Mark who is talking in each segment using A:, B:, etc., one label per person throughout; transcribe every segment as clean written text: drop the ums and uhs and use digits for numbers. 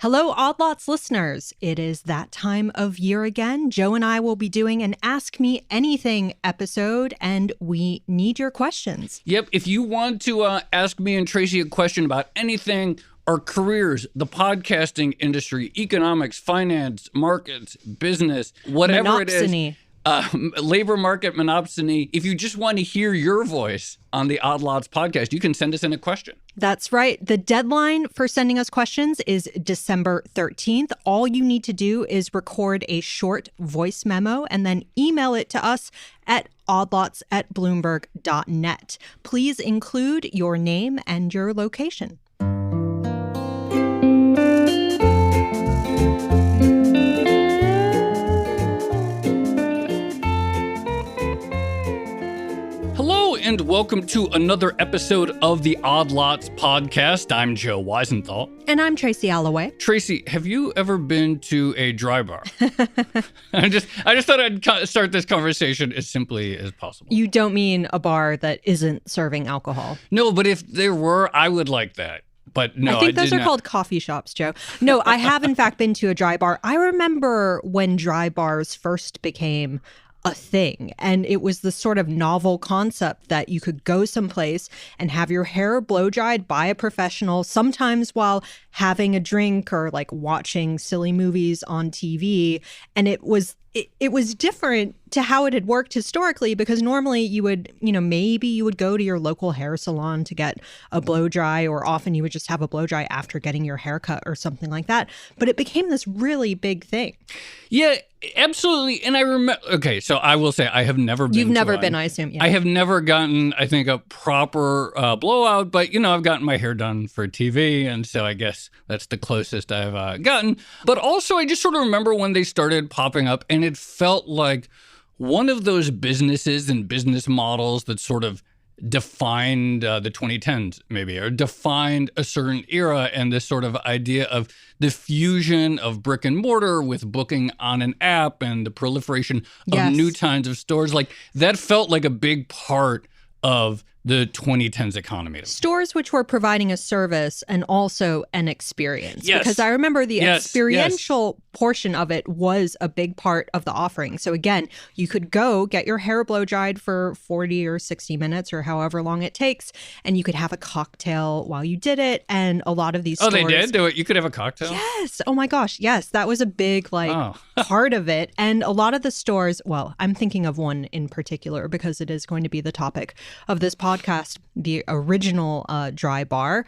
A: Hello, Odd Lots listeners. It is that time of year again. Joe and I will be doing an Ask Me Anything episode, and we need your questions.
B: Yep. If you want to ask me and Tracy a question about anything, our careers, the podcasting industry, economics, finance, markets, business, whatever it is. Labor market monopsony. If you just want to hear your voice on the Odd Lots podcast, you can send us in a question.
A: That's right. The deadline for sending us questions is December 13th. All you need to do is record a short voice memo and then email it to us at oddlots@bloomberg.net. Please include your name and your location.
B: And welcome to another episode of the Odd Lots podcast. I'm Joe Weisenthal.
A: And I'm Tracy Alloway.
B: Tracy, have you ever been to a dry bar? I just thought I'd start this conversation as simply as possible.
A: You don't mean a bar that isn't serving alcohol?
B: No, but if there were, I would like that. But no,
A: I think those are called coffee shops, Joe. No, I have in fact been to a dry bar. I remember when dry bars first became a thing. And it was this sort of novel concept that you could go someplace and have your hair blow dried by a professional, sometimes while having a drink or like watching silly movies on TV. And it was different to how it had worked historically, because normally you would, maybe you would go to your local hair salon to get a blow dry, or often you would just have a blow dry after getting your hair cut or something like that. But it became this really big thing.
B: Yeah, absolutely. And I remember, okay, so I will say I have never been.
A: You've never been, I assume. Yeah.
B: I have never gotten, I think, a proper blowout, but, I've gotten my hair done for TV. And so I guess that's the closest I've gotten. But also, I just sort of remember when they started popping up, and it felt like one of those businesses and business models that sort of defined the 2010s, maybe, or defined a certain era, and this sort of idea of the fusion of brick and mortar with booking on an app and the proliferation of new kinds of stores. Like, that felt like a big part of the 2010s economy.
A: Stores which were providing a service and also an experience.
B: Yes.
A: Because I remember the experiential portion of it was a big part of the offering. So again, you could go get your hair blow dried for 40 or 60 minutes or however long it takes, and you could have a cocktail while you did it. And a lot of these stores...
B: Oh, they did do it? You could have a cocktail?
A: Yes. Oh my gosh. Yes. That was a big part of it. And a lot of the stores, well, I'm thinking of one in particular because it is going to be the topic of this podcast. The original dry bar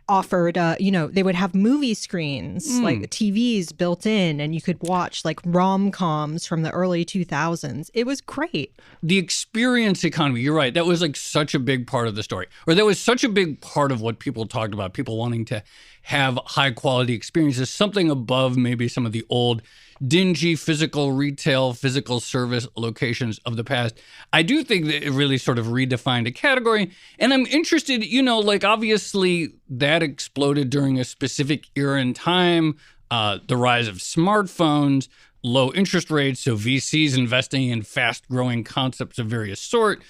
A: offered, they would have movie screens, like TVs built in, and you could watch like rom-coms from the early 2000s. It was great.
B: The experience economy, you're right. That was like such a big part of the story, or that was such a big part of what people talked about, people wanting to have high quality experiences, something above maybe some of the old dingy physical retail, physical service locations of the past. I do think that it really sort of redefined a category. And I'm interested, obviously that exploded during a specific era in time, the rise of smartphones, low interest rates, so VCs investing in fast-growing concepts of various sort,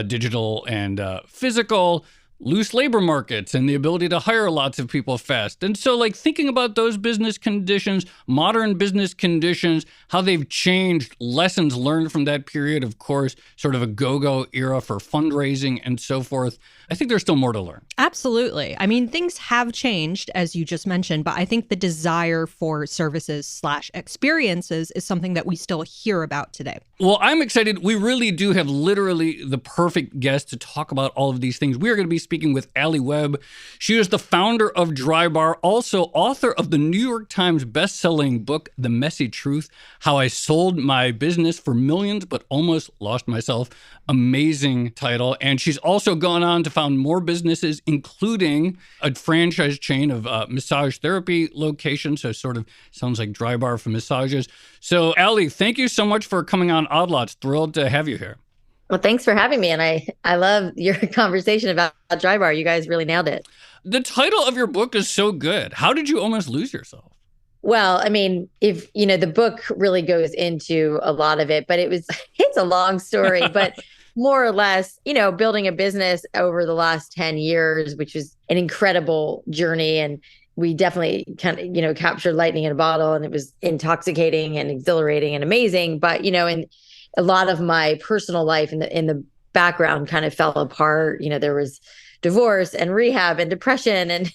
B: digital and physical, loose labor markets, and the ability to hire lots of people fast. And so, thinking about those business conditions, modern business conditions, how they've changed, lessons learned from that period, of course, sort of a go-go era for fundraising and so forth. I think there's still more to learn.
A: Absolutely. I mean, things have changed, as you just mentioned, but I think the desire for services/experiences is something that we still hear about today.
B: Well, I'm excited. We really do have literally the perfect guest to talk about all of these things. We are going to be speaking with Alli Webb. She is the founder of Dry Bar, also author of the New York Times best-selling book, The Messy Truth, How I Sold My Business for Millions But Almost Lost Myself. Amazing title. And she's also gone on to found more businesses, including a franchise chain of massage therapy locations. So sort of sounds like Dry Bar for massages. So Alli, thank you so much for coming on Odd Lots. Thrilled to have you here.
C: Well, thanks for having me. And I love your conversation about Dry Bar. You guys really nailed it.
B: The title of your book is so good. How did you almost lose yourself?
C: Well, I mean, if, the book really goes into a lot of it, but it's a long story, but more or less, building a business over the last 10 years, which is an incredible journey. And we definitely kind of, captured lightning in a bottle, and it was intoxicating and exhilarating and amazing. But, and a lot of my personal life in the background kind of fell apart. There was divorce and rehab and depression and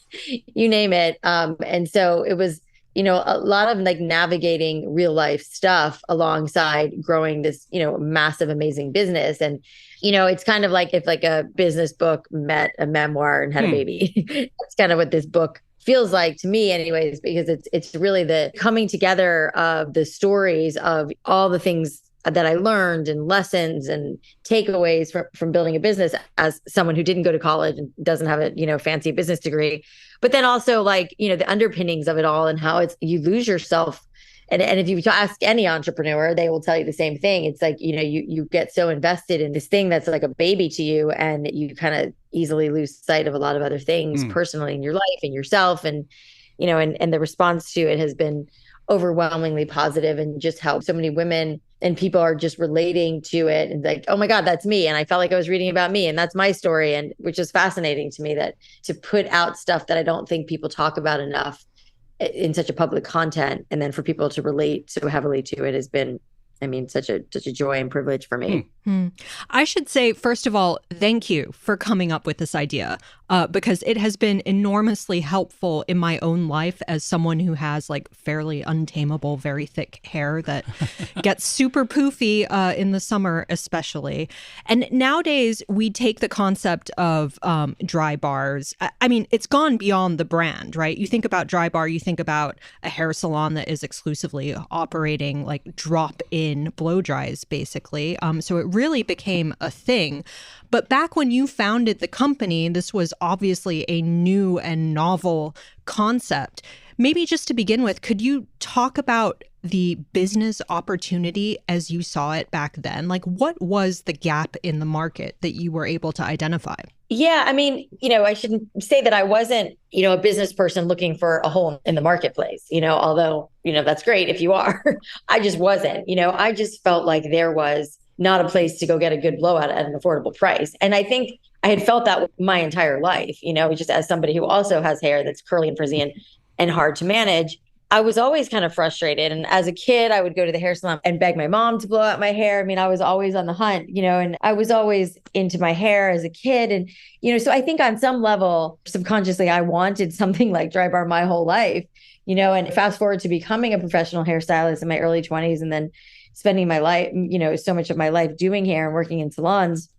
C: you name it. And so it was, a lot of like navigating real life stuff alongside growing this, massive, amazing business. And, it's kind of like if like a business book met a memoir and had a baby. That's kind of what this book feels like to me anyways, because it's really the coming together of the stories of all the things that I learned and lessons and takeaways from building a business as someone who didn't go to college and doesn't have a, fancy business degree, but then also like, the underpinnings of it all and how you lose yourself. And if you ask any entrepreneur, they will tell you the same thing. It's like, you get so invested in this thing that's like a baby to you, and you kind of easily lose sight of a lot of other things personally in your life and yourself. And, and the response to it has been overwhelmingly positive, and just how so many women and people are just relating to it and like, oh my God, that's me. And I felt like I was reading about me, and that's my story. And which is fascinating to me, that to put out stuff that I don't think people talk about enough in such a public content, and then for people to relate so heavily to it has been, such a joy and privilege for me.
A: I should say, first of all, thank you for coming up with this idea, because it has been enormously helpful in my own life as someone who has like fairly untamable, very thick hair that gets super poofy in the summer, especially. And nowadays we take the concept of dry bars. It's gone beyond the brand, right? You think about dry bar, you think about a hair salon that is exclusively operating like drop-in blow dries, basically. So it really became a thing. But back when you founded the company, this was obviously a new and novel concept. Maybe just to begin with, could you talk about the business opportunity as you saw it back then? Like, what was the gap in the market that you were able to identify?
C: Yeah, I shouldn't say that I wasn't, a business person looking for a hole in the marketplace, although, that's great if you are. I just wasn't, I just felt like there was not a place to go get a good blowout at an affordable price. And I think I had felt that my entire life, just as somebody who also has hair that's curly and frizzy and hard to manage. I was always kind of frustrated. And as a kid, I would go to the hair salon and beg my mom to blow out my hair. I was always on the hunt, and I was always into my hair as a kid. And, so I think on some level, subconsciously, I wanted something like Dry Bar my whole life, and fast forward to becoming a professional hairstylist in my early 20s and then spending my life, so much of my life doing hair and working in salons.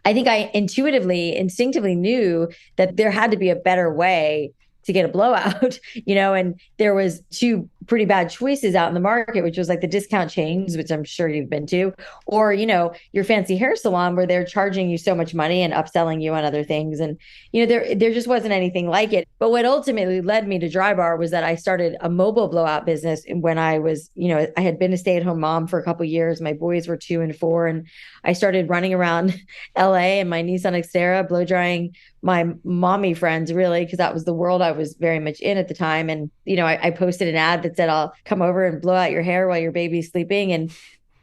C: I think I instinctively knew that there had to be a better way to get a blowout, and there was two pretty bad choices out in the market, which was like the discount chains, which I'm sure you've been to, or, your fancy hair salon where they're charging you so much money and upselling you on other things. And, there just wasn't anything like it. But what ultimately led me to Dry Bar was that I started a mobile blowout business when I was, I had been a stay-at-home mom for a couple of years. My boys were 2 and 4, and I started running around LA in my Nissan Xterra, blow drying my mommy friends, really, because that was the world I was very much in at the time. And, I posted an ad that said, I'll come over and blow out your hair while your baby's sleeping. And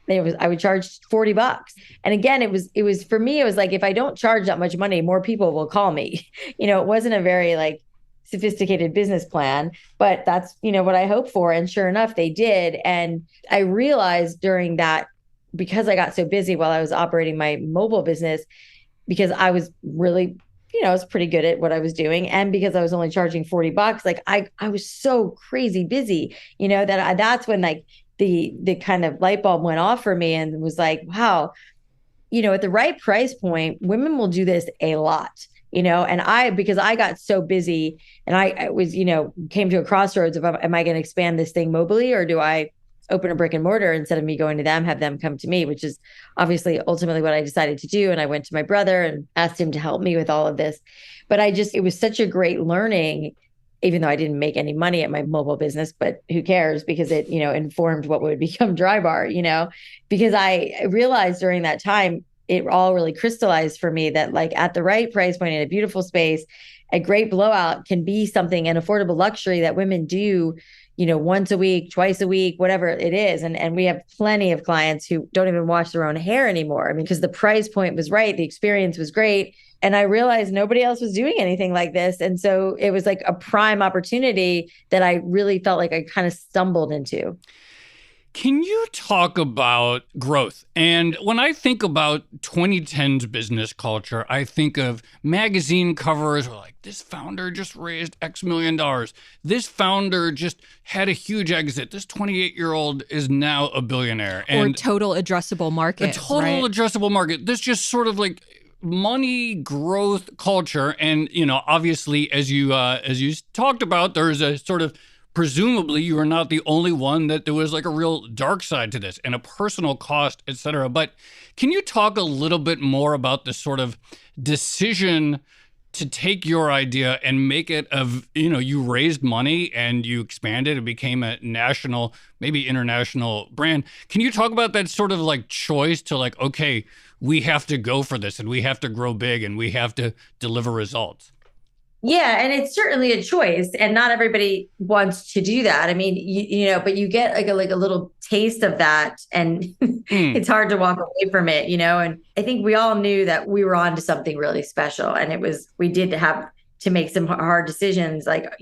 C: I would charge $40. And again, it was for me, it was like, if I don't charge that much money, more people will call me. It wasn't a very like sophisticated business plan, but that's, what I hoped for. And sure enough, they did. And I realized during that, because I got so busy while I was operating my mobile business, because I was really, I was pretty good at what I was doing. And because I was only charging $40, like I was so crazy busy, that's when like the kind of light bulb went off for me and was like, wow, at the right price point, women will do this a lot, and because I got so busy and I was, came to a crossroads of, am I going to expand this thing mobily, or do I open a brick and mortar instead of me going to them, have them come to me, which is obviously ultimately what I decided to do. And I went to my brother and asked him to help me with all of this. But it was such a great learning, even though I didn't make any money at my mobile business, but who cares, because it, informed what would become Dry Bar, because I realized during that time, it all really crystallized for me that like at the right price point in a beautiful space, a great blowout can be something, an affordable luxury that women do, once a week, twice a week, whatever it is. And we have plenty of clients who don't even wash their own hair anymore. Because the price point was right. The experience was great. And I realized nobody else was doing anything like this. And so it was like a prime opportunity that I really felt like I kind of stumbled into.
B: Can you talk about growth? And when I think about 2010's business culture, I think of magazine covers like, this founder just raised X million dollars. This founder just had a huge exit. This 28-year-old is now a billionaire.
A: Or total addressable market.
B: A total addressable market. This just sort of like money growth culture. And, obviously, as you talked about, there's a sort of, presumably you are not the only one, that there was like a real dark side to this and a personal cost, et cetera. But can you talk a little bit more about the sort of decision to take your idea and make it you raised money and you expanded and became a national, maybe international brand. Can you talk about that sort of like choice to like, okay, we have to go for this and we have to grow big and we have to deliver results?
C: Yeah, and it's certainly a choice, and not everybody wants to do that. I mean, but you get like a little taste of that, and it's hard to walk away from it, And I think we all knew that we were on to something really special, and we did have to make some hard decisions. Like,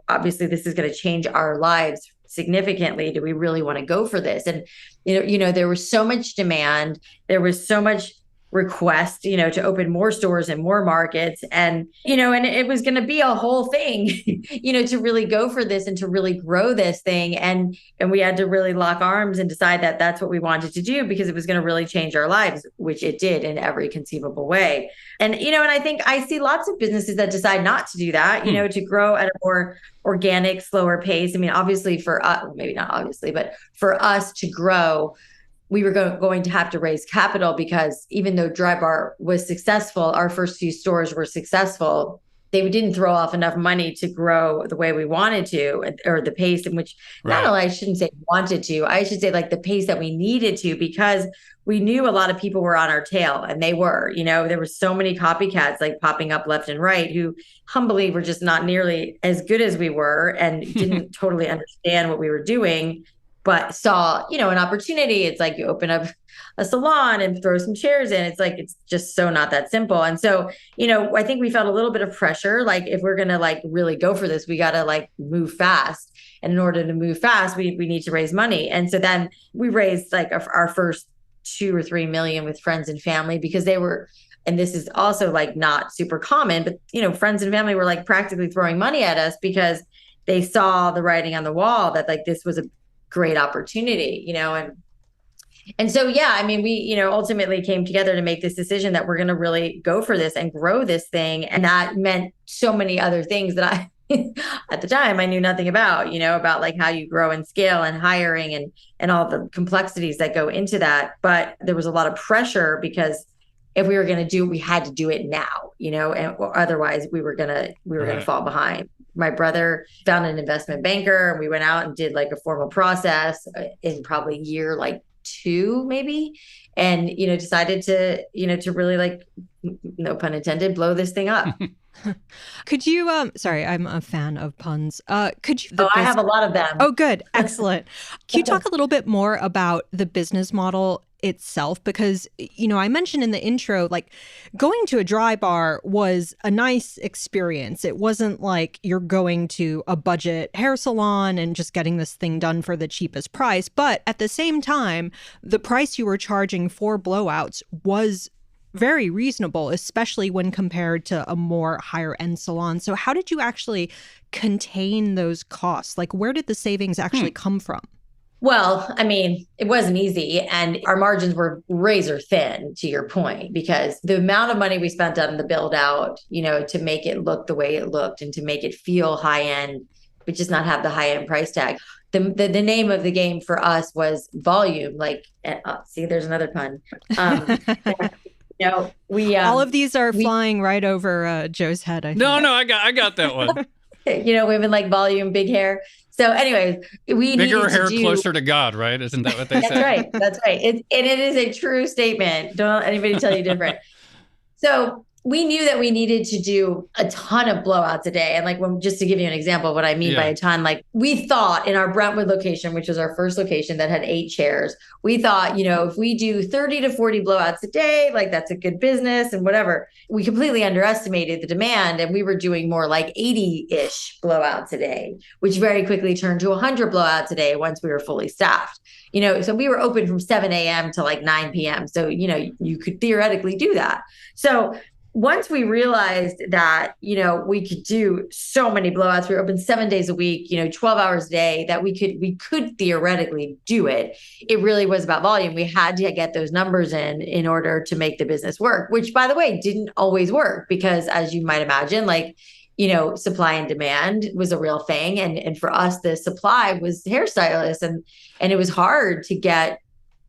C: obviously, this is going to change our lives significantly. Do we really want to go for this? And there was so much demand. There was so much request, to open more stores in more markets. And it was going to be a whole thing, to really go for this and to really grow this thing. And we had to really lock arms and decide that that's what we wanted to do, because it was going to really change our lives, which it did in every conceivable way. And, and I think I see lots of businesses that decide not to do that, to grow at a more organic, slower pace. I mean, obviously for us, maybe not obviously, but for us to grow, we were going to have to raise capital, because even though Drybar was successful, our first few stores were successful, they didn't throw off enough money to grow the way we wanted to, or the pace in which, not only, I shouldn't say wanted to, I should say like the pace that we needed to, because we knew a lot of people were on our tail, and they were, there were so many copycats like popping up left and right, who humbly were just not nearly as good as we were and didn't totally understand what we were doing, but saw, an opportunity. It's like you open up a salon and throw some chairs in. It's like, it's just so not that simple. And so, I think we felt a little bit of pressure. Like, if we're going to like really go for this, we got to like move fast. And in order to move fast, we need to raise money. And so then we raised like our first 2 or 3 million with friends and family, because they were, and this is also like not super common, but friends and family were like practically throwing money at us, because they saw the writing on the wall that like this was a great opportunity, and so, yeah, I mean, we, ultimately came together to make this decision that we're going to really go for this and grow this thing. And that meant so many other things that I, at the time, I knew nothing about, about like how you grow and scale and hiring and all the complexities that go into that. But there was a lot of pressure, because if we were going to do it, we had to do it now, and otherwise we were going to fall behind. My brother found an investment banker, and we went out and did like a formal process in probably year like 2, maybe. And, decided to really, like, no pun intended, blow this thing up.
A: Could you, sorry, I'm a fan of puns. Could you?
C: I have a lot of them.
A: Oh, good. Excellent. Can you talk a little bit more about the business model itself? Because, I mentioned in the intro, like, going to a Drybar was a nice experience. It wasn't like you're going to a budget hair salon and just getting this thing done for the cheapest price. But at the same time, the price you were charging for blowouts was very reasonable, especially when compared to a more higher end salon. So how did you actually contain those costs? Like, where did the savings actually come from?
C: Well, I mean, it wasn't easy, and our margins were razor thin, to your point, because the amount of money we spent on the build out, to make it look the way it looked and to make it feel high end, but just not have the high end price tag. The name of the game for us was volume. Like, see, there's another pun. We
A: all of these are flying right over Joe's head. I think.
B: No, I got that one.
C: Women like volume, big hair. So anyways, we
B: bigger hair closer to God, right? Isn't that what they say?
C: That's right. It is a true statement. Don't let anybody tell you different. So we knew that we needed to do a ton of blowouts a day. And like, just to give you an example of what I mean by a ton, like we thought in our Brentwood location, which was our first location that had 8 chairs, we thought, if we do 30 to 40 blowouts a day, like that's a good business and whatever. We completely underestimated the demand, and we were doing more like 80-ish blowouts a day, which very quickly turned to 100 blowouts a day once we were fully staffed. So we were open from 7 a.m. to like 9 p.m. So, you could theoretically do that. So once we realized that, we could do so many blowouts, we were open 7 days a week, 12 hours a day, that we could theoretically do it. It really was about volume. We had to get those numbers in order to make the business work, which, by the way, didn't always work because, as you might imagine, like, supply and demand was a real thing. And for us, the supply was hairstylists, and it was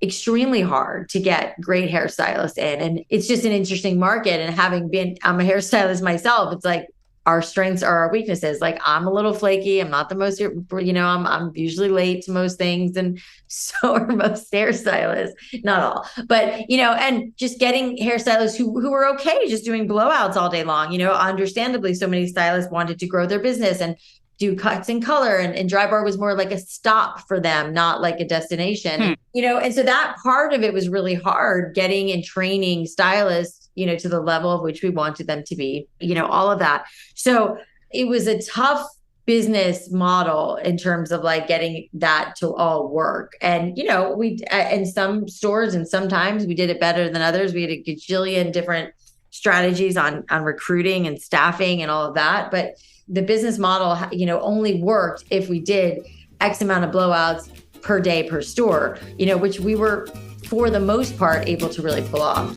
C: extremely hard to get great hairstylists in. And it's just an interesting market. And I'm a hairstylist myself, it's like our strengths are our weaknesses. Like, I'm a little flaky. I'm not the most, I'm usually late to most things. And so are most hairstylists, not all, but, and just getting hairstylists who were okay just doing blowouts all day long. Understandably, so many stylists wanted to grow their business and do cuts and color, and Drybar was more like a stop for them, not like a destination, and so that part of it was really hard, getting and training stylists, to the level of which we wanted them to be, all of that. So it was a tough business model in terms of like getting that to all work. And, we, in some stores and sometimes we did it better than others. We had a gajillion different strategies on recruiting and staffing and all of that. But the business model, only worked if we did X amount of blowouts per day per store, which we were, for the most part, able to really pull off.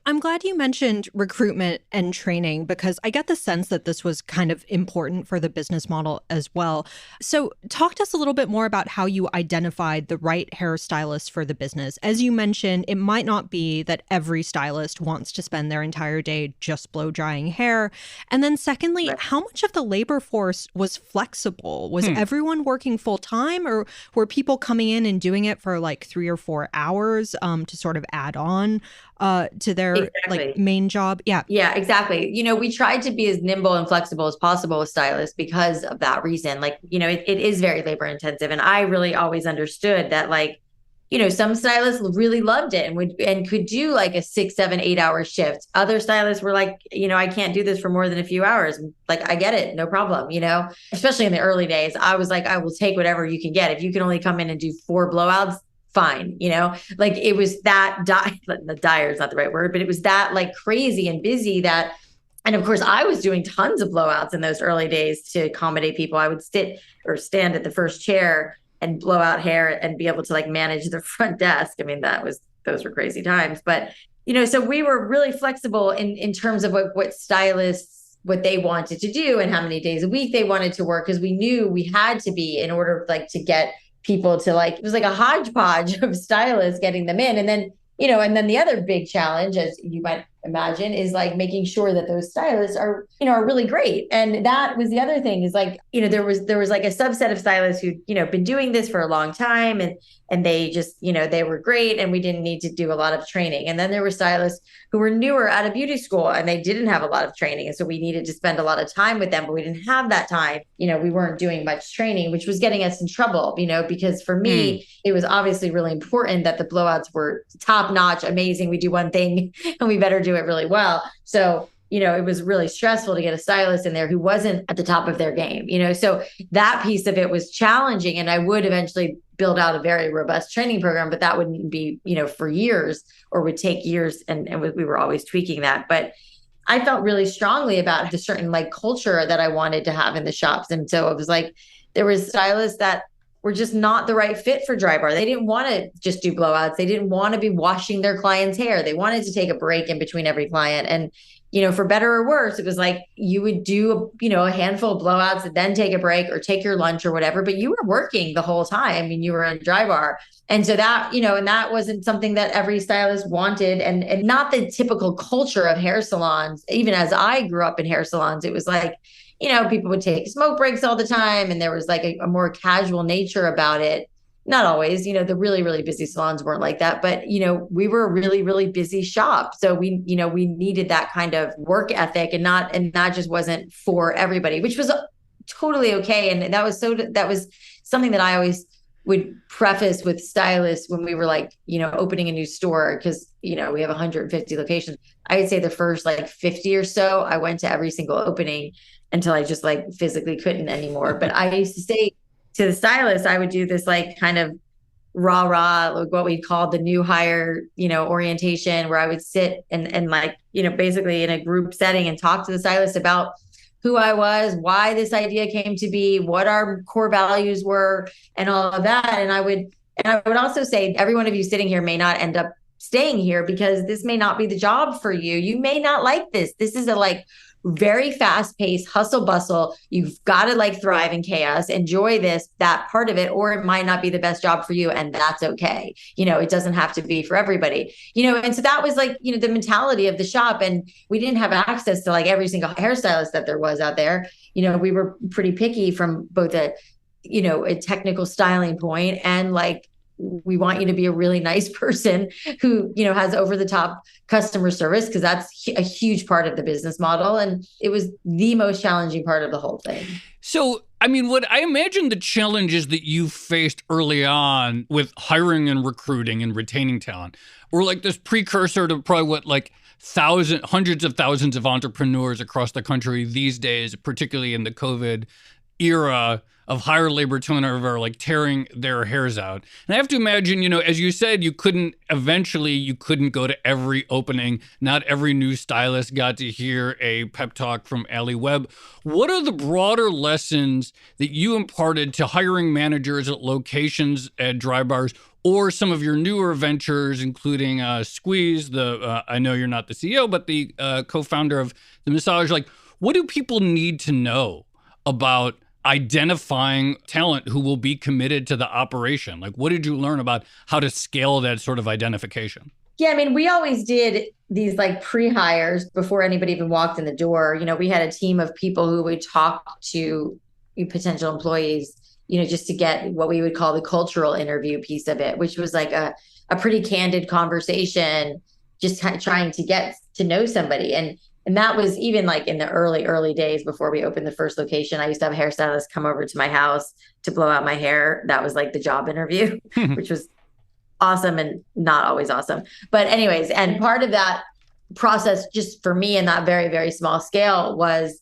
A: I'm glad you mentioned recruitment and training, because I get the sense that this was kind of important for the business model as well. So talk to us a little bit more about how you identified the right hairstylist for the business. As you mentioned, it might not be that every stylist wants to spend their entire day just blow drying hair. And then secondly, how much of the labor force was flexible? Was everyone working full time, or were people coming in and doing it for like 3 or 4 hours to sort of add on to their like main job? Yeah,
C: exactly. We tried to be as nimble and flexible as possible with stylists because of that reason. Like, it is very labor intensive. And I really always understood that, like, some stylists really loved it and could do like a 6, 7, 8 hour shift. Other stylists were like, I can't do this for more than a few hours. Like, I get it. No problem. Especially in the early days, I was like, I will take whatever you can get. If you can only come in and do 4 blowouts, fine. Like, it was that the dire is not the right word, but it was that like crazy and busy that, and of course I was doing tons of blowouts in those early days to accommodate people. I would sit or stand at the first chair and blow out hair and be able to like manage the front desk. I mean, those were crazy times, but so we were really flexible in terms of what stylists, what they wanted to do and how many days a week they wanted to work, because we knew we had to be, in order like to get people to, like, it was like a hodgepodge of stylists getting them in. And then, and then the other big challenge, as you might imagine, is like making sure that those stylists are really great. And that was the other thing, is like, there was like a subset of stylists who'd, been doing this for a long time, and they just, they were great, and we didn't need to do a lot of training. And then there were stylists who were newer out of beauty school, and they didn't have a lot of training. And so we needed to spend a lot of time with them, but we didn't have that time. We weren't doing much training, which was getting us in trouble, because for me, it was obviously really important that the blowouts were top notch, amazing. We do one thing and we better do it really well. So, it was really stressful to get a stylist in there who wasn't at the top of their game, so that piece of it was challenging. And I would eventually build out a very robust training program, but that wouldn't be, for years, or would take years. And we were always tweaking that. But I felt really strongly about the certain like culture that I wanted to have in the shops. And so it was like, there was stylists that were just not the right fit for Drybar. They didn't want to just do blowouts. They didn't want to be washing their clients' hair. They wanted to take a break in between every client. And, for better or worse, it was like you would do, a handful of blowouts and then take a break or take your lunch or whatever, but you were working the whole time. I mean, you were in Drybar. And so that, and that wasn't something that every stylist wanted, and not the typical culture of hair salons. Even as I grew up in hair salons, it was like, people would take smoke breaks all the time, and there was like a more casual nature about it. Not always, the really, really busy salons weren't like that, but, we were a really, really busy shop. So we needed that kind of work ethic, and that just wasn't for everybody, which was totally okay. And that was something that I always would preface with stylists when we were like, opening a new store, because, we have 150 locations. I would say the first like 50 or so, I went to every single opening until I just like physically couldn't anymore. But I used to say to the stylist, I would do this like kind of rah, like what we called the new hire, orientation, where I would sit and like, basically in a group setting and talk to the stylist about who I was, why this idea came to be, what our core values were, and all of that. And I would also say, every one of you sitting here may not end up staying here, because this may not be the job for you. You may not like this. This is a like very fast paced hustle bustle. You've got to like thrive in chaos, enjoy that part of it, or it might not be the best job for you. And that's okay. It doesn't have to be for everybody, and so that was like, the mentality of the shop. And we didn't have access to like every single hairstylist that there was out there. We were pretty picky from both a technical styling point, and like, we want you to be a really nice person who, has over the top customer service, because that's a huge part of the business model. And it was the most challenging part of the whole thing.
B: So, I mean, what I imagine the challenges that you faced early on with hiring and recruiting and retaining talent were like this precursor to probably what, like hundreds of thousands of entrepreneurs across the country these days, particularly in the COVID era, of higher labor turnover, like tearing their hairs out. And I have to imagine, as you said, you couldn't go to every opening. Not every new stylist got to hear a pep talk from Alli Webb. What are the broader lessons that you imparted to hiring managers at locations at Drybars, or some of your newer ventures, including Squeeze, I know you're not the CEO, but the co-founder of The Massage? Like, what do people need to know about identifying talent who will be committed to the operation? Like, what did you learn about how to scale that sort of identification?
C: Yeah, I mean, we always did these like pre-hires before anybody even walked in the door. We had a team of people who would talk to potential employees, just to get what we would call the cultural interview piece of it, which was like a pretty candid conversation, just trying to get to know somebody. And that was even like in the early days before we opened the first location. I used to have a hairstylist come over to my house to blow out my hair. That was like the job interview, which was awesome and not always awesome. But anyways, and part of that process, just for me in that very, very small scale, was,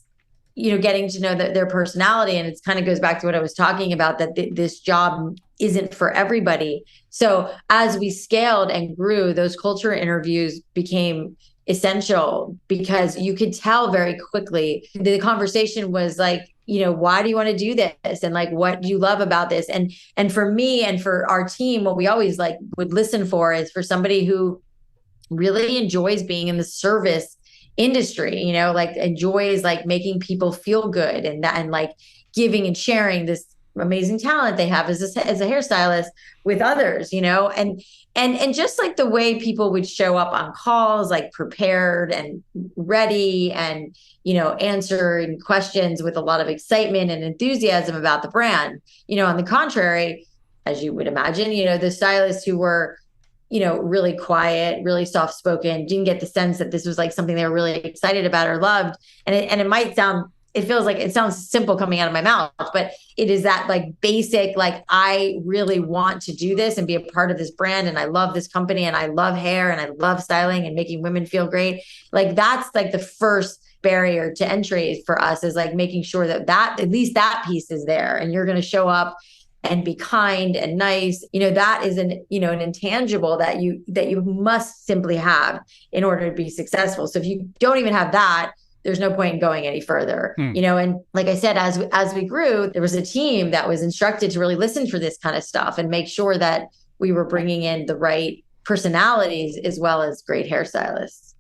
C: getting to know their personality. And it kind of goes back to what I was talking about, that this job isn't for everybody. So as we scaled and grew, those culture interviews became essential, because you could tell very quickly. The conversation was like, why do you want to do this? And like, what do you love about this? And for me and for our team, what we always like would listen for is for somebody who really enjoys being in the service industry, like enjoys like making people feel good, and like giving and sharing this amazing talent they have as a hairstylist with others, and just like the way people would show up on calls, like prepared and ready, and, answering questions with a lot of excitement and enthusiasm about the brand. On the contrary, as you would imagine, the stylists who were, really quiet, really soft spoken, didn't get the sense that this was like something they were really excited about or loved. And it feels like it sounds simple coming out of my mouth, but it is that like basic, like, I really want to do this and be a part of this brand. And I love this company, and I love hair, and I love styling and making women feel great. Like, that's like the first barrier to entry for us, is like making sure that at least that piece is there, and you're going to show up and be kind and nice. That is an intangible that you must simply have in order to be successful. So if you don't even have that, there's no point in going any further, and like I said, as we grew, there was a team that was instructed to really listen for this kind of stuff and make sure that we were bringing in the right personalities as well as great hairstylists.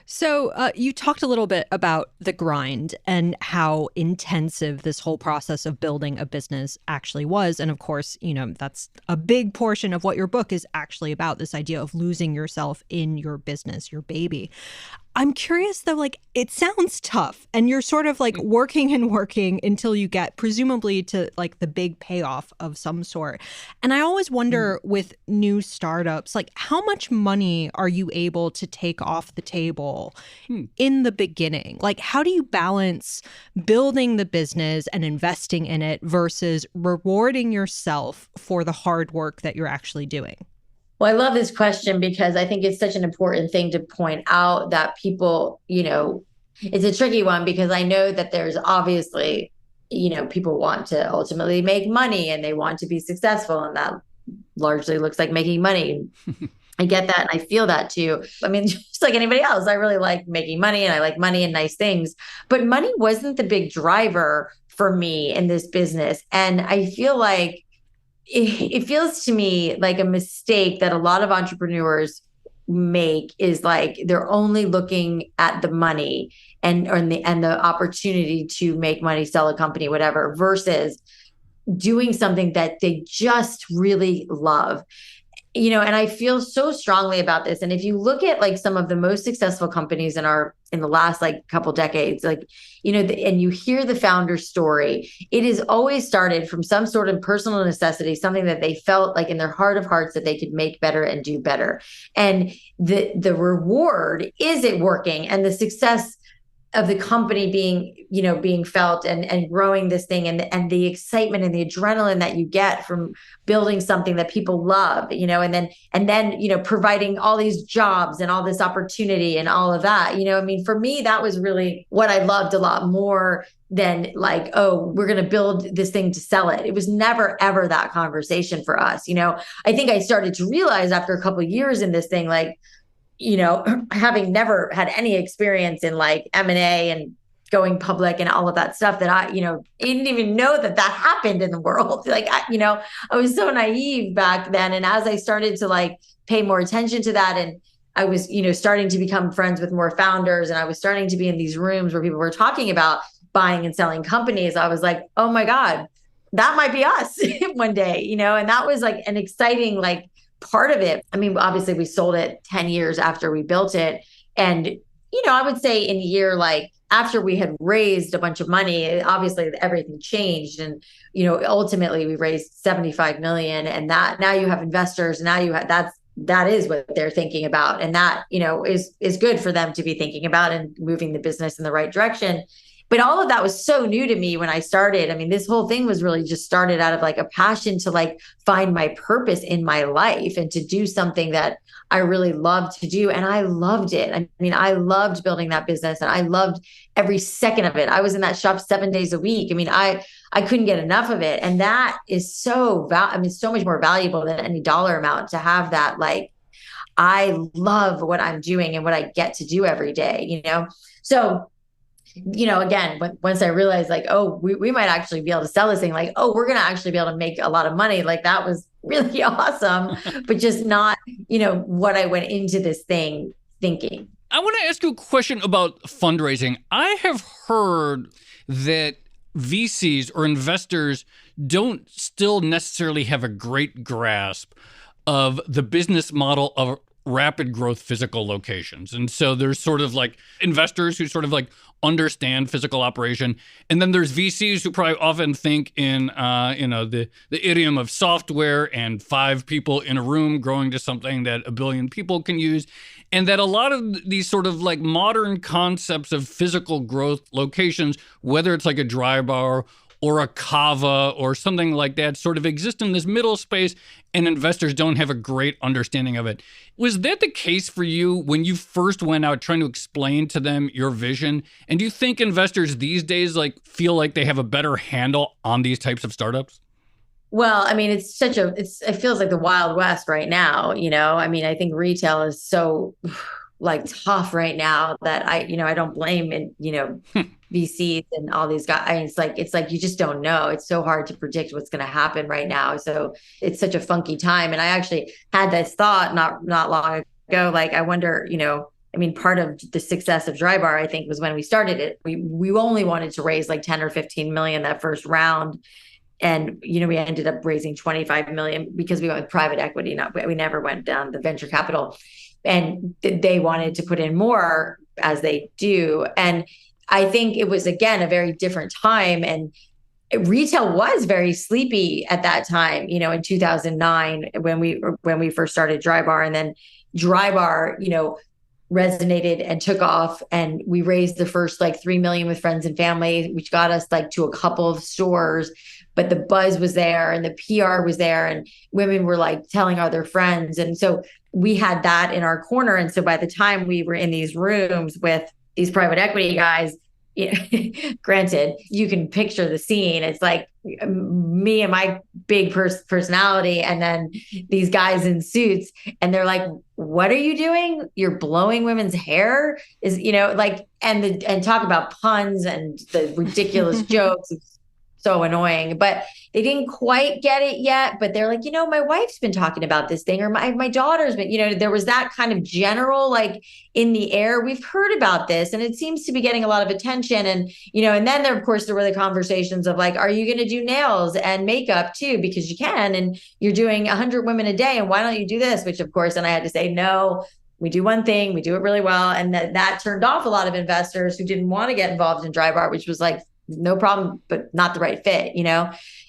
A: So you talked a little bit about the grind and how intensive this whole process of building a business actually was. And of course, that's a big portion of what your book is actually about, this idea of losing yourself in your business, your baby. I'm curious though, like, it sounds tough and you're sort of like working and working until you get presumably to like the big payoff of some sort. And I always wonder with new startups, like how much money are you able to take off the table in the beginning? Like, how do you balance building the business and investing in it versus rewarding yourself for the hard work that you're actually doing?
C: Well, I love this question because I think it's such an important thing to point out that people, it's a tricky one because I know that there's obviously, people want to ultimately make money and they want to be successful. And that largely looks like making money. I get that. And I feel that too. I mean, just like anybody else, I really like making money and I like money and nice things. But money wasn't the big driver for me in this business. And I feel like, it feels to me like a mistake that a lot of entrepreneurs make is like they're only looking at the money and the opportunity to make money, sell a company, whatever, versus doing something that they just really love. And I feel so strongly about this. And if you look at like some of the most successful companies in the last like couple decades, like, and you hear the founder's story, it is always started from some sort of personal necessity, something that they felt like in their heart of hearts that they could make better and do better. And the reward is it working and the success of the company being felt and growing this thing and the excitement and the adrenaline that you get from building something that people love, and then providing all these jobs and all this opportunity and all of that, I mean, for me, that was really what I loved a lot more than like, oh, we're going to build this thing to sell it. It was never, ever that conversation for us. I think I started to realize after a couple of years in this thing, like, having never had any experience in like M&A and going public and all of that stuff that I didn't even know that happened in the world. Like, I was so naive back then. And as I started to like pay more attention to that and I was, starting to become friends with more founders and I was starting to be in these rooms where people were talking about buying and selling companies, I was like, oh my God, that might be us one day, and that was like an exciting, like, part of it. I mean, obviously we sold it 10 years after we built it. And, I would say in a year, like after we had raised a bunch of money, obviously everything changed. And, ultimately we raised 75 million and that now you have investors. Now you have, that is what they're thinking about. And that, is good for them to be thinking about and moving the business in the right direction. But all of that was so new to me when I started. I mean, this whole thing was really just started out of like a passion to like find my purpose in my life and to do something that I really loved to do. And I loved it. I mean, I loved building that business and I loved every second of it. I was in that shop 7 days a week. I mean, I couldn't get enough of it. And that is so much more valuable than any dollar amount to have that. Like, I love what I'm doing and what I get to do every day, So again, once I realized like, oh, we might actually be able to sell this thing, like, oh, we're going to actually be able to make a lot of money. Like that was really awesome, but just not, what I went into this thing thinking.
B: I want to ask you a question about fundraising. I have heard that VCs or investors don't still necessarily have a great grasp of the business model of rapid growth physical locations. And so there's sort of like investors who sort of like understand physical operation. And then there's VCs who probably often think in, the idiom of software and 5 people in a room growing to something that 1 billion people can use. And that a lot of these sort of like modern concepts of physical growth locations, whether it's like a dry bar or a kava or something like that, sort of exist in this middle space and investors don't have a great understanding of it. Was that the case for you when you first went out trying to explain to them your vision? And do you think investors these days like feel like they have a better handle on these types of startups?
C: Well, I mean, it feels like the Wild West right now, I mean, I think retail is so like tough right now that I don't blame VCs and all these guys. I mean, it's like you just don't know. It's so hard to predict what's going to happen right now. So it's such a funky time. And I actually had this thought not long ago. Like, I wonder, I mean, part of the success of Dry Bar, I think, was when we started it. We only wanted to raise like 10 or 15 million that first round. And, we ended up raising 25 million because we went with private equity. We never went down the venture capital, and they wanted to put in more, as they do. And I think it was, again, a very different time. And retail was very sleepy at that time, in 2009, when we first started Dry Bar. And then Dry Bar, resonated and took off, and we raised the first like 3 million with friends and family, which got us like to a couple of stores. But the buzz was there and the PR was there, and women were like telling other friends. And so we had that in our corner. And so by the time we were in these rooms with these private equity guys, granted, you can picture the scene. It's like me and my big personality, and then these guys in suits, and they're like, "What are you doing? You're blowing women's hair?" And talk about puns and the ridiculous jokes. So annoying, but they didn't quite get it yet. But they're like, my wife's been talking about this thing, or my daughter's been, there was that kind of general, like, in the air, we've heard about this, and it seems to be getting a lot of attention. And, and then there were the conversations of like, are you going to do nails and makeup too? Because you can, and you're doing 100 women a day. And why don't you do this? Which of course, and I had to say, no, we do one thing, we do it really well. And that turned off a lot of investors who didn't want to get involved in Dry Bar, which was like, no problem, but not the right fit,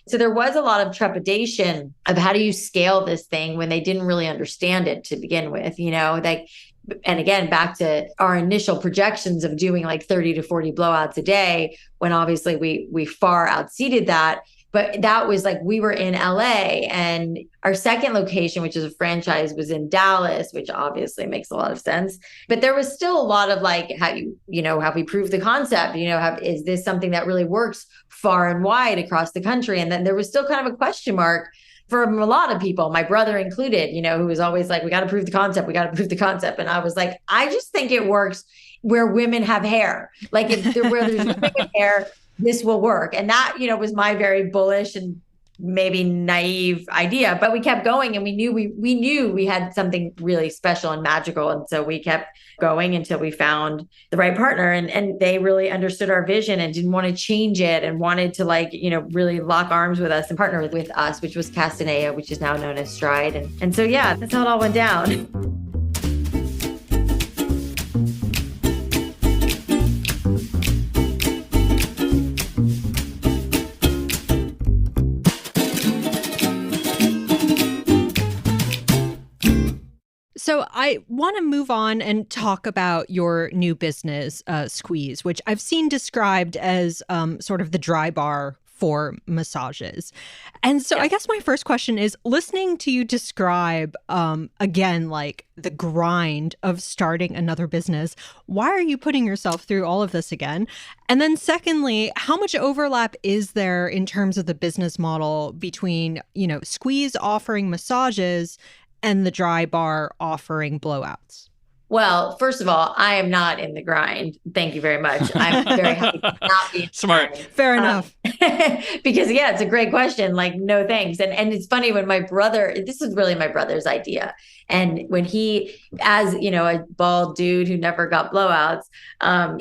C: So there was a lot of trepidation of how do you scale this thing when they didn't really understand it to begin with, and again, back to our initial projections of doing like 30 to 40 blowouts a day, when obviously we far outseeded that. But that was like, we were in LA, and our second location, which is a franchise, was in Dallas, which obviously makes a lot of sense. But there was still a lot of like, have we proved the concept? Is this something that really works far and wide across the country? And then there was still kind of a question mark from a lot of people, my brother included, who was always like, we got to prove the concept. We got to prove the concept. And I was like, I just think it works where women have hair. Like where there's women hair, this will work. And that, was my very bullish and maybe naive idea, but we kept going, and we knew we had something really special and magical. And so we kept going until we found the right partner, and they really understood our vision and didn't want to change it, and wanted to really lock arms with us and partner with us, which was Castanea, which is now known as Stride. And so, yeah, that's how it all went down.
A: So I want to move on and talk about your new business, Squeeze, which I've seen described as sort of the Dry Bar for massages. And so I guess my first question is, listening to you describe, again, like the grind of starting another business, why are you putting yourself through all of this again? And then secondly, how much overlap is there in terms of the business model between, Squeeze offering massages and the Dry Bar offering blowouts?
C: Well, first of all, I am not in the grind. Thank you very much. I'm very happy to not be
B: smart.
A: Fair enough.
C: Because it's a great question. Like, no thanks. And it's funny, when my brother, this is really my brother's idea. And when he, as a bald dude who never got blowouts,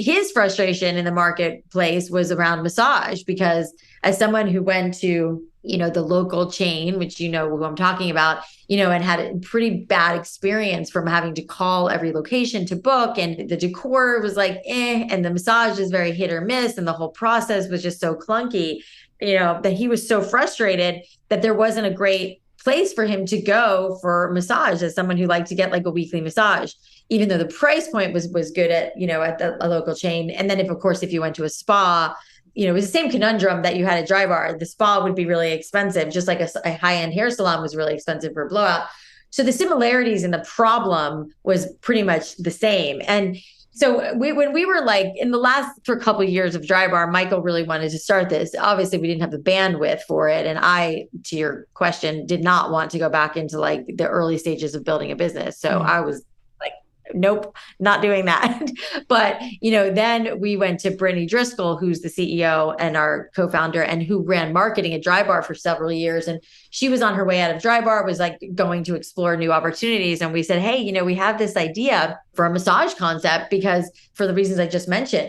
C: his frustration in the marketplace was around massage, because as someone who went to the local chain, which who I'm talking about, and had a pretty bad experience from having to call every location to book, and the decor was like, and the massage is very hit or miss, and the whole process was just so clunky, that he was so frustrated that there wasn't a great place for him to go for massage, as someone who liked to get like a weekly massage, even though the price point was good at, at a local chain. And then if you went to a spa, it was the same conundrum that you had at Dry Bar. The spa would be really expensive, just like a high-end hair salon was really expensive for a blowout. So the similarities in the problem was pretty much the same. And so when we were like in the last for a couple of years of Dry Bar, Michael really wanted to start this. Obviously, we didn't have the bandwidth for it. And I, to your question, did not want to go back into like the early stages of building a business. So I was like nope, not doing that. But, then we went to Brittany Driscoll, who's the CEO and our co-founder and who ran marketing at Drybar for several years. And she was on her way out of Drybar, was like going to explore new opportunities. And we said, hey, we have this idea for a massage concept because for the reasons I just mentioned,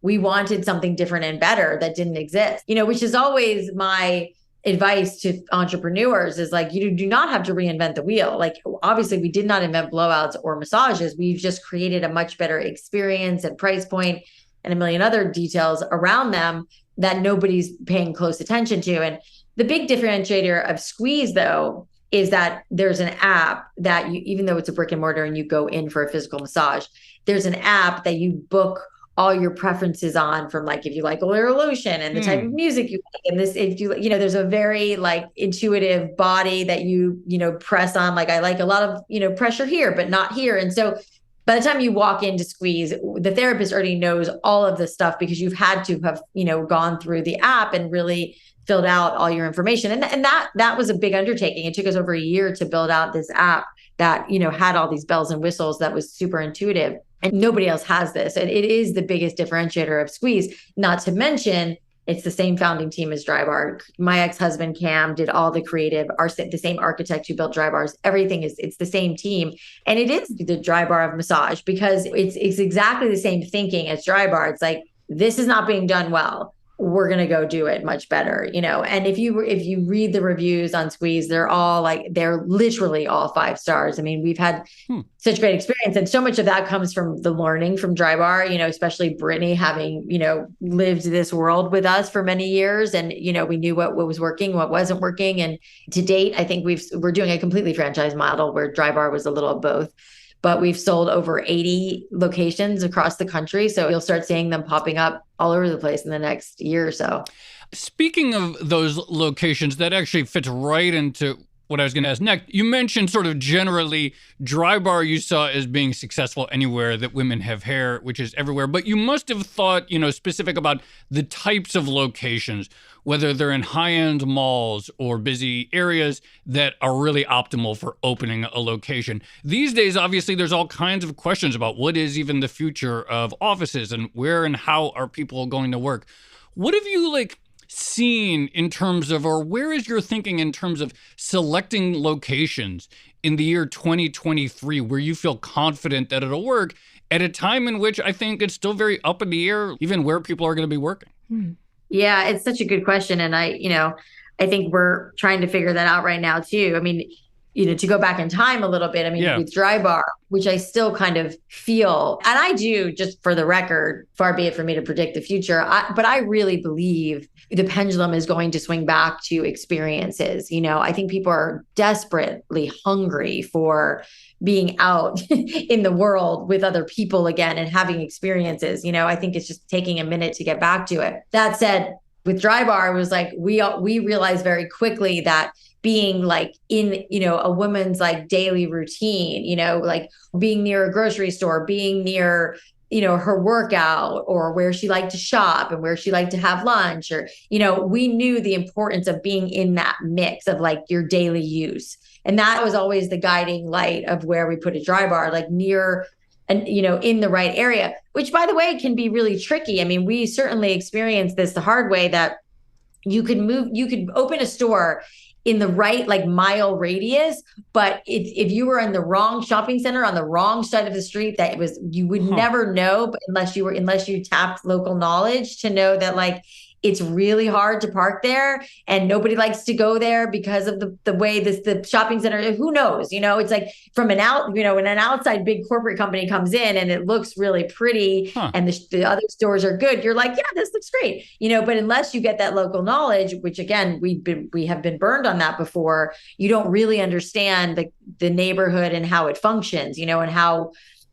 C: we wanted something different and better that didn't exist, which is always my advice to entrepreneurs is like, you do not have to reinvent the wheel. Like, obviously we did not invent blowouts or massages. We've just created a much better experience and price point and a million other details around them that nobody's paying close attention to. And the big differentiator of Squeeze, though, is that there's an app that you, even though it's a brick and mortar and you go in for a physical massage, there's an app that you book all your preferences on, from like if you like oil or lotion and the type of music you like, and this, if you there's a very like intuitive body that you press on, like I like a lot of pressure here but not here. And so by the time you walk into Squeeze, the therapist already knows all of this stuff because you've had to have gone through the app and really filled out all your information. And that was a big undertaking. It took us over a year to build out this app that had all these bells and whistles, that was super intuitive. And nobody else has this. And it is the biggest differentiator of Squeeze, not to mention it's the same founding team as Drybar. My ex-husband, Cam, did all the creative, the same architect who built Drybars. Everything it's the same team. And it is the Drybar of massage because it's exactly the same thinking as Drybar. It's like, this is not being done well. We're going to go do it much better, and if you read the reviews on Squeeze, they're literally all 5 stars. I mean, we've had such great experience, and so much of that comes from the learning from Drybar, especially Brittany having, lived this world with us for many years. And, we knew what was working, what wasn't working. And to date, I think we're doing a completely franchise model where Drybar was a little of both. But we've sold over 80 locations across the country. So you'll start seeing them popping up all over the place in the next year or so.
B: Speaking of those locations, that actually fits right into what I was going to ask next. You mentioned sort of generally Drybar you saw as being successful anywhere that women have hair, which is everywhere. But you must have thought, specific about the types of locations, whether they're in high-end malls or busy areas that are really optimal for opening a location. These days, obviously, there's all kinds of questions about what is even the future of offices and where and how are people going to work. What have you seen in terms of, or where is your thinking in terms of selecting locations in the year 2023 where you feel confident that it'll work at a time in which I think it's still very up in the air, even where people are going to be working?
C: Yeah, it's such a good question. And I think we're trying to figure that out right now too. I mean, to go back in time a little bit, with Drybar, which I still kind of feel, and I do, just for the record, far be it for me to predict the future, but I really believe the pendulum is going to swing back to experiences. I think people are desperately hungry for being out in the world with other people again and having experiences. I think it's just taking a minute to get back to it. That said, with Drybar, it was like, we realized very quickly that being in, a woman's daily routine, being near a grocery store, being near, her workout or where she liked to shop and where she liked to have lunch, or, we knew the importance of being in that mix of your daily use. And that was always the guiding light of where we put a Drybar, near and, in the right area, which, by the way, can be really tricky. I mean, we certainly experienced this the hard way, that you could open a store in the right mile radius, but if you were in the wrong shopping center on the wrong side of the street, you would never know, but unless you tapped local knowledge to know that it's really hard to park there and nobody likes to go there because of the way the shopping center, who knows, it's from when an outside big corporate company comes in and it looks really pretty and the other stores are good, you're like, yeah, this looks great, but unless you get that local knowledge, which again, we have been burned on that before, you don't really understand the neighborhood and how it functions, and how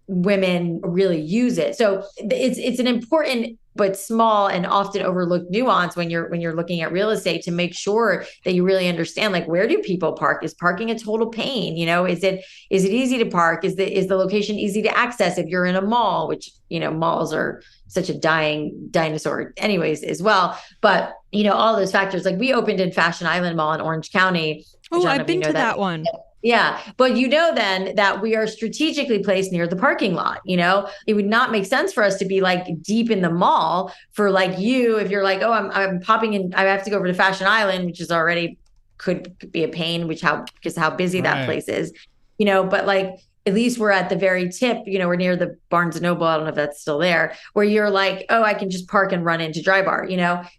C: women really use it. So it's an important but small and often overlooked nuance when you're looking at real estate, to make sure that you really understand where do people park? Is parking a total pain? Is it easy to park? Is the location easy to access if you're in a mall, which malls are such a dying dinosaur anyways as well. But all those factors, we opened in Fashion Island Mall in Orange County.
A: Oh, I've been to that one.
C: Yeah. But then that we are strategically placed near the parking lot. It would not make sense for us to be like deep in the mall for like you, if you're like, oh, I'm popping in, I have to go over to Fashion Island, which is already could be a pain, because how busy that place is, but like, at least we're at the very tip, we're near the Barnes and Noble. I don't know if that's still there, where you're like, oh, I can just park and run into Drybar,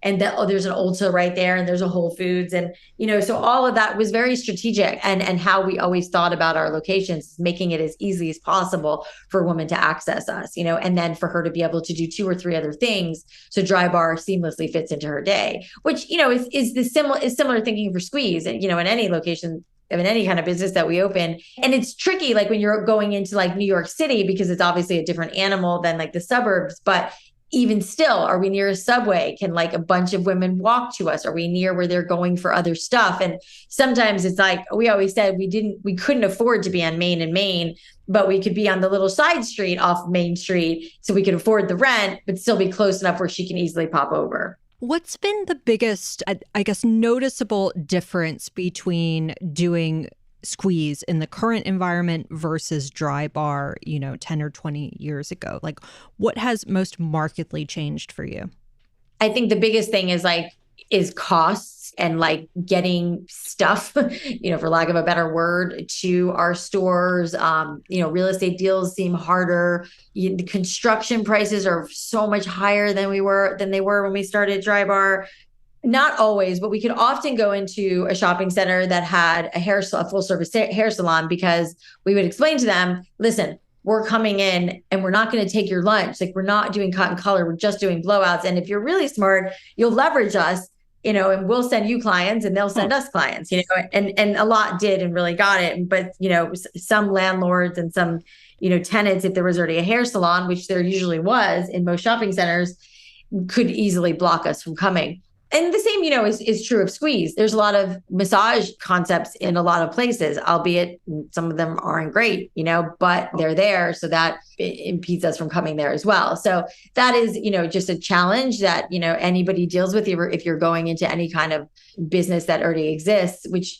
C: and there's an Ulta right there, and there's a Whole Foods. And, so all of that was very strategic, and how we always thought about our locations, making it as easy as possible for a woman to access us, and then for her to be able to do 2 or 3 other things. So Drybar seamlessly fits into her day, which, is similar thinking for Squeeze, and, in any location, in any kind of business that we open. And it's tricky, like when you're going into like New York City, because it's obviously a different animal than like the suburbs. But even still, are we near a subway? Can like a bunch of women walk to us? Are we near where they're going for other stuff? And sometimes it's like, we always said we couldn't afford to be on Main and Main, but we could be on the little side street off Main Street, so we could afford the rent, but still be close enough where she can easily pop over.
A: What's been the biggest, I guess, noticeable difference between doing Squeeze in the current environment versus Drybar, 10 or 20 years ago? Like, what has most markedly changed for you?
C: I think the biggest thing is costs, and like getting stuff, for lack of a better word, to our stores. Real estate deals seem harder. The construction prices are so much higher than they were when we started Drybar. Not always, but we could often go into a shopping center that had a full service hair salon, because we would explain to them, listen, we're coming in and we're not going to take your lunch. Like, we're not doing cut and color. We're just doing blowouts. And if you're really smart, you'll leverage us, and we'll send you clients and they'll send us clients, and a lot did and really got it. But, some landlords and some, tenants, if there was already a hair salon, which there usually was in most shopping centers, could easily block us from coming. And the same, is true of Squeeze. There's a lot of massage concepts in a lot of places, albeit some of them aren't great, but they're there. So that impedes us from coming there as well. So that is, just a challenge that, anybody deals with if you're going into any kind of business that already exists, which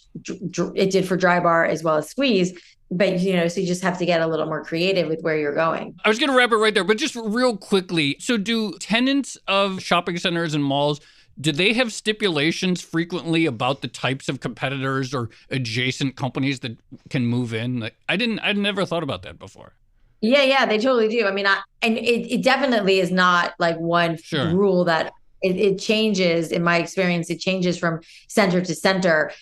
C: it did for Drybar as well as Squeeze. But, so you just have to get a little more creative with where you're going.
B: I was going to wrap it right there, but just real quickly. So do tenants of shopping centers and malls, do they have stipulations frequently about the types of competitors or adjacent companies that can move in? Like, I'd never thought about that before.
C: Yeah, they totally do. I mean, and it definitely is not like one rule that it changes. In my experience, it changes from center to center.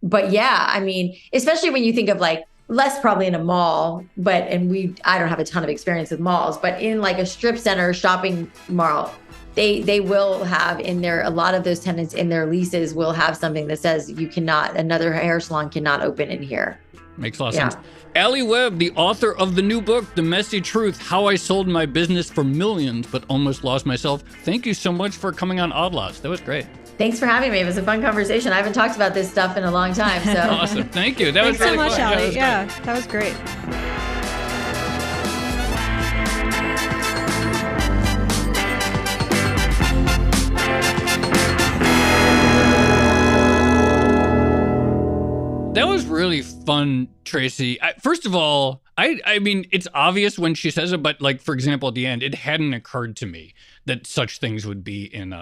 C: But yeah, I mean, especially when you think of like, less probably in a mall, I don't have a ton of experience with malls, but in like a strip center shopping mall, they will have in there, a lot of those tenants in their leases will have something that says another hair salon cannot open in here.
B: Makes a lot of sense. Alli Webb, the author of the new book, The Messy Truth, How I Sold My Business for Millions But Almost Lost Myself. Thank you so much for coming on Odd Lots. That was great.
C: Thanks for having me. It was a fun conversation. I haven't talked about this stuff in a long time. So
B: awesome. Thank you. That was really
A: fun. Thanks so much, Alli.
B: Yeah,
A: that was great.
B: That was really fun, Tracy. First of all, I mean, it's obvious when she says it, but like, for example, at the end, it hadn't occurred to me that such things would be in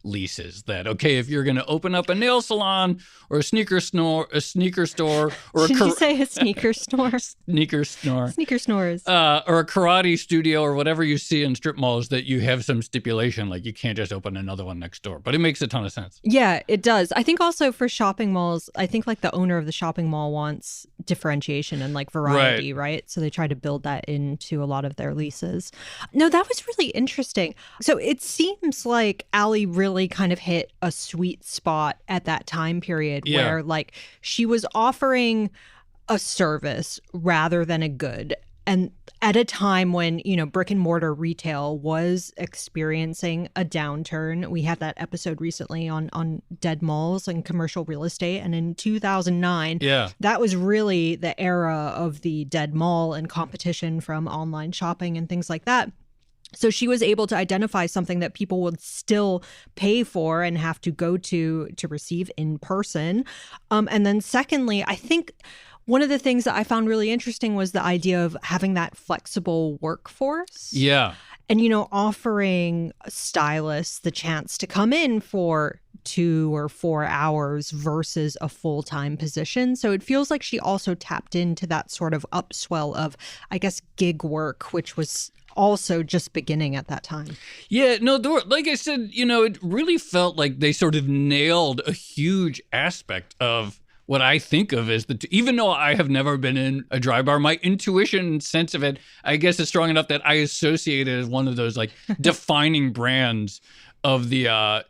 B: leases. That, okay, if you're going to open up a nail salon or a sneaker store, or
A: Did you say a sneaker store?
B: Sneaker snores. Or a karate studio or whatever you see in strip malls, that you have some stipulation, like you can't just open another one next door. But it makes a ton of sense.
A: Yeah, it does. I think also for shopping malls, I think like the owner of the shopping mall wants differentiation and like variety, right? So they try to build that into a lot of their leases. No, that was really interesting. So it seems like Alli really kind of hit a sweet spot at that time period where like she was offering a service rather than a good. And at a time when, brick and mortar retail was experiencing a downturn. We had that episode recently on dead malls and commercial real estate. And in 2009, that was really the era of the dead mall and competition from online shopping and things like that. So she was able to identify something that people would still pay for and have to go to receive in person. And then secondly, I think One of the things that I found really interesting was the idea of having that flexible workforce.
B: Yeah.
A: And, offering stylists the chance to come in for 2 or 4 hours versus a full-time position. So it feels like she also tapped into that sort of upswell of, I guess, gig work, which was also just beginning at that time.
B: Yeah, no, like I said, it really felt like they sort of nailed a huge aspect of what I think of as even though I have never been in a dry bar, my intuition and sense of it, I guess, is strong enough that I associate it as one of those like defining brands of the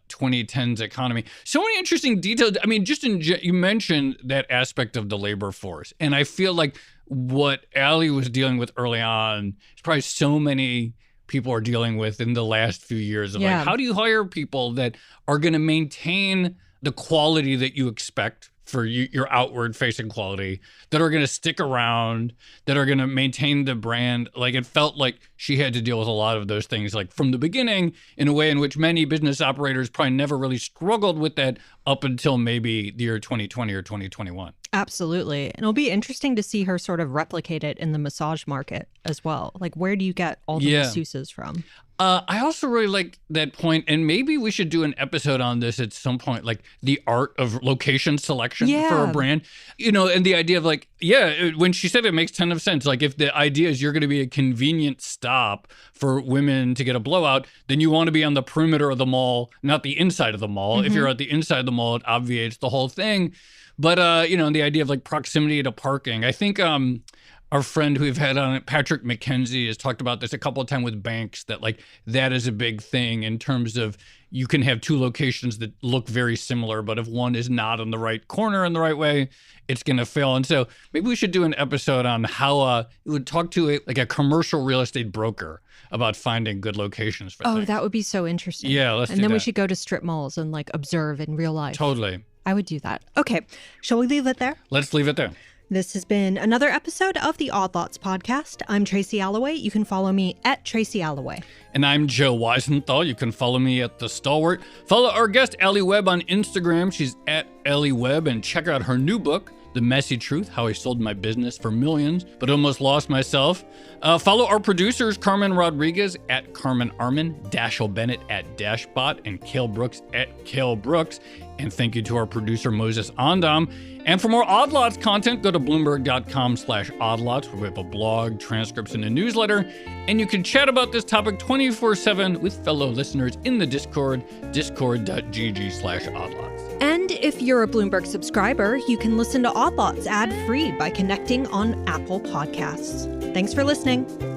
B: 2010s economy. So many interesting details. I mean, you mentioned that aspect of the labor force. And I feel like what Allie was dealing with early on is probably so many people are dealing with in the last few years of like, how do you hire people that are going to maintain the quality that you expect for your outward facing quality, that are going to stick around, that are going to maintain the brand. Like, it felt like she had to deal with a lot of those things, like from the beginning, in a way in which many business operators probably never really struggled with that up until maybe the year 2020 or 2021.
A: Absolutely. And it'll be interesting to see her sort of replicate it in the massage market as well. Like, where do you get all the masseuses from?
B: I also really like that point, and maybe we should do an episode on this at some point, like the art of location selection for a brand, and the idea of like, when she said it makes a ton of sense. Like, if the idea is you're going to be a convenient stop for women to get a blowout, then you want to be on the perimeter of the mall, not the inside of the mall. If you're at the inside of the mall, it obviates the whole thing. But, the idea of like proximity to parking, I think, our friend who we've had on it, Patrick McKenzie, has talked about this a couple of times with banks, that like that is a big thing in terms of you can have two locations that look very similar, but if one is not in the right corner in the right way, it's going to fail. And so maybe we should do an episode on how we would talk to a commercial real estate broker about finding good locations for things.
A: That would be so interesting.
B: Yeah, let's do that.
A: And then we should go to strip malls and like observe in real life.
B: Totally.
A: I would do that. Okay. Shall we leave it there?
B: Let's leave it there.
A: This has been another episode of the Odd Lots podcast. I'm Tracy Alloway. You can follow me at Tracy Alloway.
B: And I'm Joe Weisenthal. You can follow me at The Stalwart. Follow our guest, Allie Webb, on Instagram. She's at Ellie Webb. And check out her new book, The Messy Truth, How I Sold My Business for Millions, but Almost Lost Myself. Follow our producers, Carmen Rodriguez at Carmen Armin, Dashel Bennett at Dashbot, and Cale Brooks at Cale Brooks. And thank you to our producer, Moses Andam. And for more Odd Lots content, go to Bloomberg.com/oddlots, where we have a blog, transcripts, and a newsletter. And you can chat about this topic 24/7 with fellow listeners in the Discord, discord.gg/oddlots.
A: And if you're a Bloomberg subscriber, you can listen to Odd Lots ad-free by connecting on Apple Podcasts. Thanks for listening.